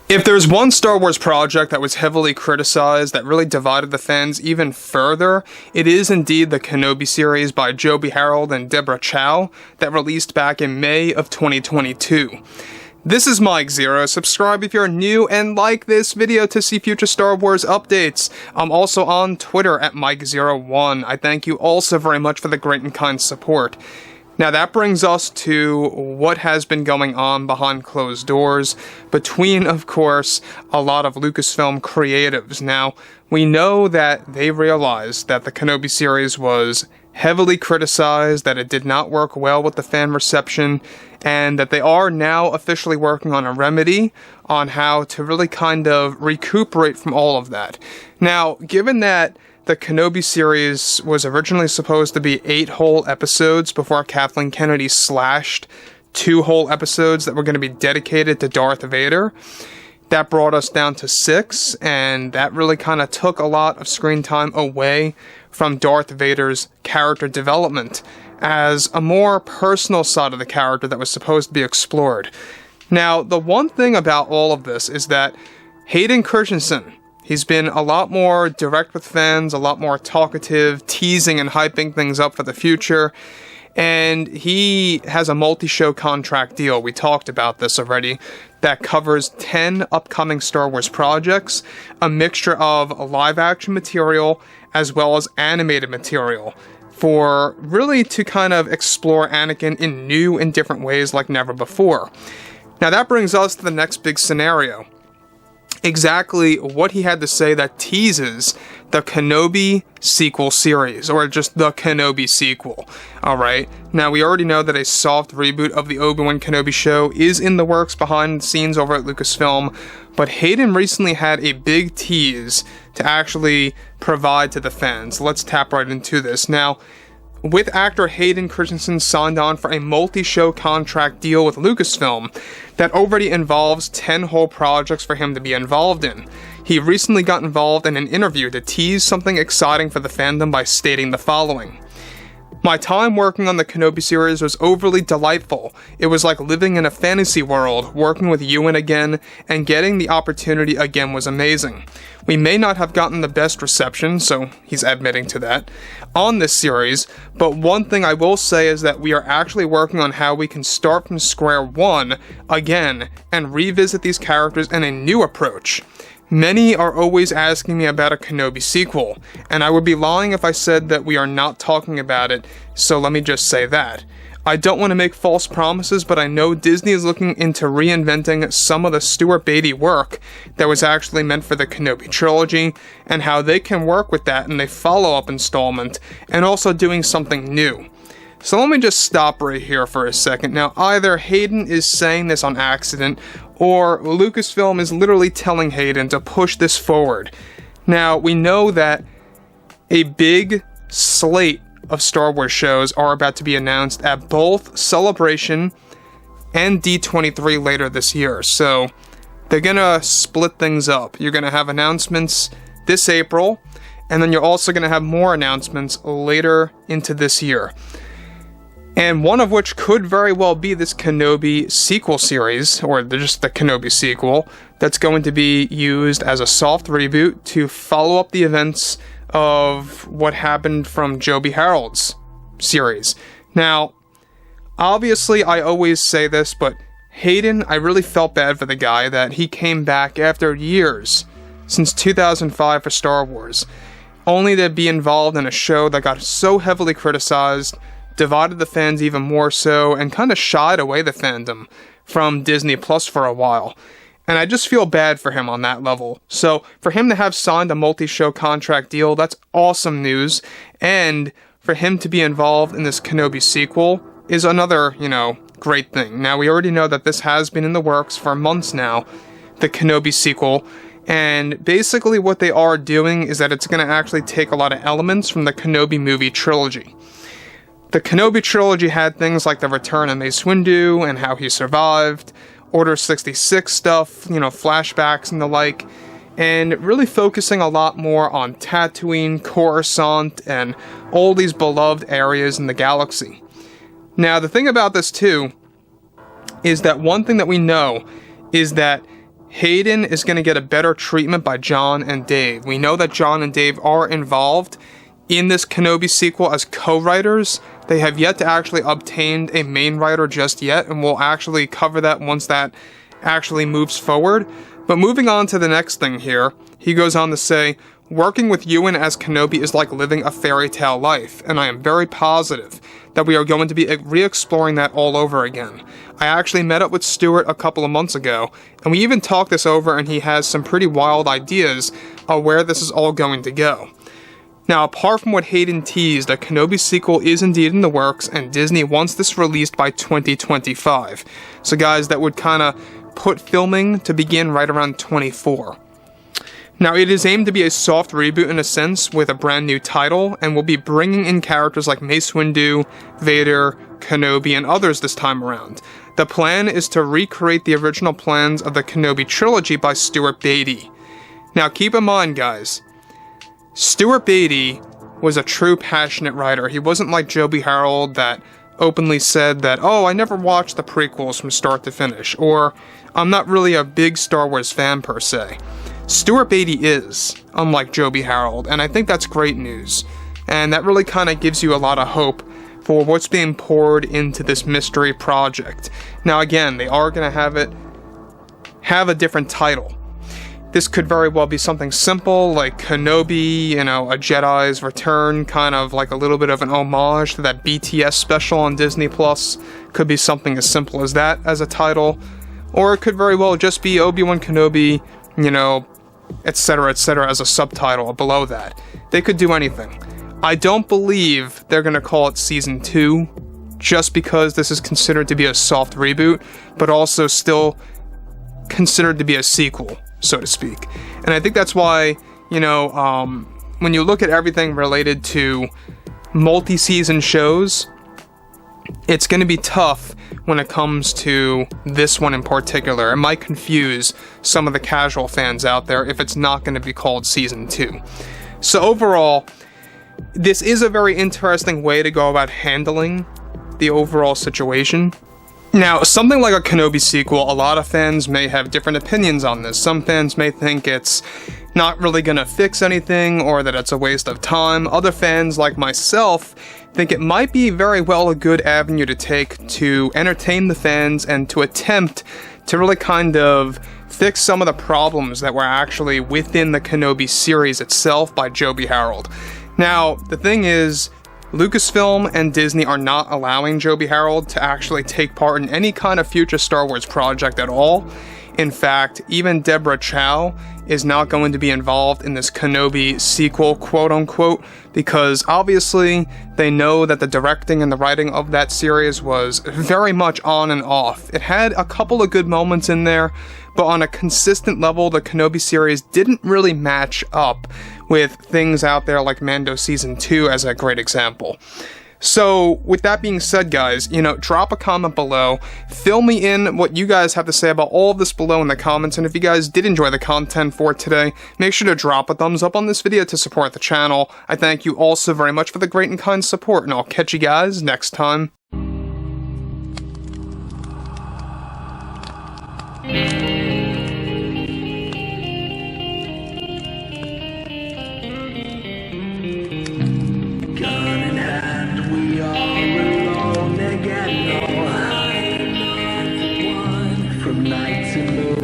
If there's one Star Wars project that was heavily criticized that really divided the fans even further, it is indeed the Kenobi series by Joby Harold and Deborah Chow that released back in May of 2022. This is Mike Zero. Subscribe if you're new and like this video to see future Star Wars updates. I'm also on Twitter at Mike01. I thank you all so very much for the great and kind support. Now that brings us to what has been going on behind closed doors between, of course, a lot of Lucasfilm creatives. Now, we know that they realized that the Kenobi series was heavily criticized, that it did not work well with the fan reception, and that they are now officially working on a remedy on how to really kind of recuperate from all of that. Now, given that the Kenobi series was originally supposed to be 8 whole episodes before Kathleen Kennedy slashed 2 whole episodes that were going to be dedicated to Darth Vader. That brought us down to 6, and that really kind of took a lot of screen time away from Darth Vader's character development as a more personal side of the character that was supposed to be explored. Now, the one thing about all of this is that Hayden Christensen, he's been a lot more direct with fans, a lot more talkative, teasing and hyping things up for the future, and he has a multi-show contract deal, we talked about this already, that covers 10 upcoming Star Wars projects, a mixture of live-action material as well as animated material, for really to kind of explore Anakin in new and different ways like never before. Now that brings us to the next big scenario. Exactly what he had to say that teases the Kenobi sequel series, or just the Kenobi sequel. Alright, now we already know that a soft reboot of the Obi-Wan Kenobi show is in the works behind the scenes over at Lucasfilm, but Hayden recently had a big tease to actually provide to the fans. Let's tap right into this. Now, with actor Hayden Christensen signed on for a multi-show contract deal with Lucasfilm that already involves 10 whole projects for him to be involved in. He recently got involved in an interview to tease something exciting for the fandom by stating the following. My time working on the Kenobi series was overly delightful. It was like living in a fantasy world, working with Ewan again, and getting the opportunity again was amazing. We may not have gotten the best reception, so he's admitting to that, on this series, but one thing I will say is that we are actually working on how we can start from square one again and revisit these characters in a new approach. Many are always asking me about a Kenobi sequel, and I would be lying if I said that we are not talking about it, so let me just say that. I don't want to make false promises, but I know Disney is looking into reinventing some of the Stuart Beatty work that was actually meant for the Kenobi trilogy, and how they can work with that in a follow-up installment, and also doing something new. So let me just stop right here for a second. Now, either Hayden is saying this on accident, or Lucasfilm is literally telling Hayden to push this forward. Now, we know that a big slate of Star Wars shows are about to be announced at both Celebration and D23 later this year, so they're gonna split things up. You're gonna have announcements this April, and then you're also gonna have more announcements later into this year. And one of which could very well be this Kenobi sequel series, or just the Kenobi sequel, that's going to be used as a soft reboot to follow up the events of what happened from Joby Harold's series. Now, obviously I always say this, but Hayden, I really felt bad for the guy that he came back after years, since 2005 for Star Wars, only to be involved in a show that got so heavily criticized, divided the fans even more so, and kind of shied away the fandom from Disney Plus for a while. And I just feel bad for him on that level. So for him to have signed a multi-show contract deal, that's awesome news. And for him to be involved in this Kenobi sequel is another, great thing. Now, we already know that this has been in the works for months now, the Kenobi sequel. And basically what they are doing is that it's going to actually take a lot of elements from the Kenobi movie trilogy. The Kenobi trilogy had things like the return of Mace Windu and how he survived, Order 66 stuff, flashbacks and the like, and really focusing a lot more on Tatooine, Coruscant, and all these beloved areas in the galaxy. Now, the thing about this too is that one thing that we know is that Hayden is going to get a better treatment by Jon and Dave. We know that Jon and Dave are involved in this Kenobi sequel as co-writers. They have yet to actually obtain a main writer just yet, and we'll actually cover that once that actually moves forward. But moving on to the next thing here, he goes on to say, working with Ewan as Kenobi is like living a fairy tale life, and I am very positive that we are going to be re-exploring that all over again. I actually met up with Stuart a couple of months ago, and we even talked this over, and he has some pretty wild ideas of where this is all going to go. Now, apart from what Hayden teased, a Kenobi sequel is indeed in the works, and Disney wants this released by 2025. So guys, that would kind of put filming to begin right around 24. Now, it is aimed to be a soft reboot in a sense, with a brand new title, and will be bringing in characters like Mace Windu, Vader, Kenobi, and others this time around. The plan is to recreate the original plans of the Kenobi trilogy by Stuart Beattie. Now, keep in mind, guys, Stuart Beattie was a true passionate writer. He wasn't like Joby Harold that openly said that, oh, I never watched the prequels from start to finish, or I'm not really a big Star Wars fan per se. Stuart Beattie is, unlike Joby Harold, and I think that's great news. And that really kind of gives you a lot of hope for what's being poured into this mystery project. Now again, they are going to have a different title. This could very well be something simple, like Kenobi, you know, a Jedi's Return, kind of like a little bit of an homage to that BTS special on Disney+. Could be something as simple as that as a title. Or it could very well just be Obi-Wan Kenobi, you know, etc., as a subtitle below that. They could do anything. I don't believe they're going to call it Season 2, just because this is considered to be a soft reboot, but also still considered to be a sequel, so to speak. And I think that's why, you know, when you look at everything related to multi-season shows, it's going to be tough when it comes to this one in particular. It might confuse some of the casual fans out there if it's not going to be called Season 2. So overall, this is a very interesting way to go about handling the overall situation. Now, something like a Kenobi sequel, a lot of fans may have different opinions on this. Some fans may think it's not really going to fix anything, or that it's a waste of time. Other fans, like myself, think it might be very well a good avenue to take to entertain the fans and to attempt to really kind of fix some of the problems that were actually within the Kenobi series itself by Joby Harold. Now, the thing is, Lucasfilm and Disney are not allowing Joby Harold to actually take part in any kind of future Star Wars project at all. In fact, even Deborah Chow is not going to be involved in this Kenobi sequel, quote-unquote, because obviously they know that the directing and the writing of that series was very much on and off. It had a couple of good moments in there, but on a consistent level, the Kenobi series didn't really match up with things out there like Mando Season 2 as a great example. So, with that being said, guys, you know, drop a comment below, fill me in what you guys have to say about all of this below in the comments, and if you guys did enjoy the content for today, make sure to drop a thumbs up on this video to support the channel. I thank you all so very much for the great and kind support, and I'll catch you guys next time. From night to morning.